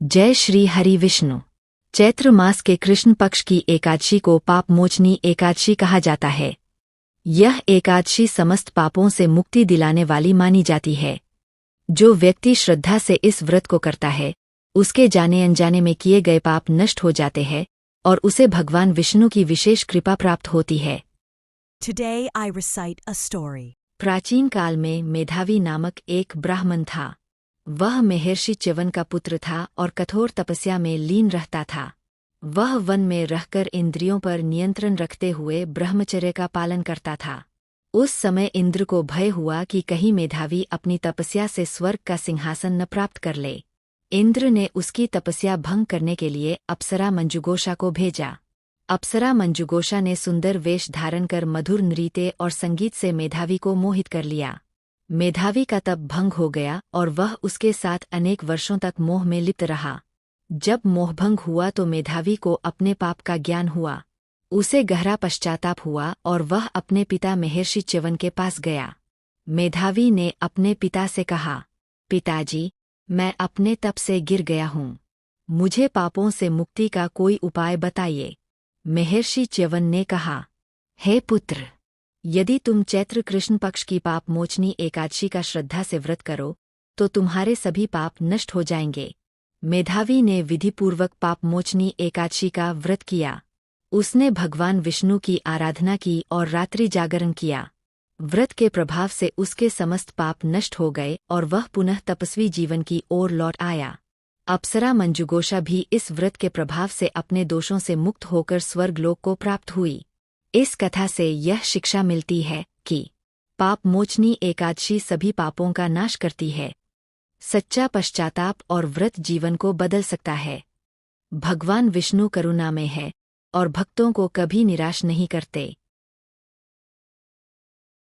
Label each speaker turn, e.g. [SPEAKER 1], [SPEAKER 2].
[SPEAKER 1] जय श्री हरि विष्णु। चैत्र मास के कृष्ण पक्ष की एकादशी को पाप मोचनी एकादशी कहा जाता है। यह एकादशी समस्त पापों से मुक्ति दिलाने वाली मानी जाती है। जो व्यक्ति श्रद्धा से इस व्रत को करता है, उसके जाने अनजाने में किए गए पाप नष्ट हो जाते हैं और उसे भगवान विष्णु की विशेष कृपा प्राप्त होती है।
[SPEAKER 2] Today I recite a story.
[SPEAKER 1] प्राचीन काल में मेधावी नामक एक ब्राह्मण था। वह महर्षि च्यवन का पुत्र था और कठोर तपस्या में लीन रहता था। वह वन में रहकर इंद्रियों पर नियंत्रण रखते हुए ब्रह्मचर्य का पालन करता था। उस समय इंद्र को भय हुआ कि कहीं मेधावी अपनी तपस्या से स्वर्ग का सिंहासन न प्राप्त कर ले। इंद्र ने उसकी तपस्या भंग करने के लिए अप्सरा मंजुगोषा को भेजा। अप्सरा मंजुगोषा ने सुंदर वेश धारण कर मधुर नृत्य और संगीत से मेधावी को मोहित कर लिया। मेधावी का तप भंग हो गया और वह उसके साथ अनेक वर्षों तक मोह में लिप्त रहा। जब मोहभंग हुआ तो मेधावी को अपने पाप का ज्ञान हुआ। उसे गहरा पश्चाताप हुआ और वह अपने पिता महर्षि च्यवन के पास गया। मेधावी ने अपने पिता से कहा, पिताजी, मैं अपने तप से गिर गया हूँ। मुझे पापों से मुक्ति का कोई उपाय बताइए। महर्षि च्यवन ने कहा, हे पुत्र, यदि तुम चैत्र कृष्ण पक्ष की पाप मोचनी एकादशी का श्रद्धा से व्रत करो तो तुम्हारे सभी पाप नष्ट हो जाएंगे। मेधावी ने विधिपूर्वक पाप मोचनी एकादशी का व्रत किया। उसने भगवान विष्णु की आराधना की और रात्रि जागरण किया। व्रत के प्रभाव से उसके समस्त पाप नष्ट हो गए और वह पुनः तपस्वी जीवन की ओर लौट आया। अप्सरा मंजुगोषा भी इस व्रत के प्रभाव से अपने दोषों से मुक्त होकर स्वर्गलोक को प्राप्त हुई। इस कथा से यह शिक्षा मिलती है कि पाप मोचनी एकादशी सभी पापों का नाश करती है। सच्चा पश्चाताप और व्रत जीवन को बदल सकता है। भगवान विष्णु करुणामय है और भक्तों को कभी निराश नहीं करते।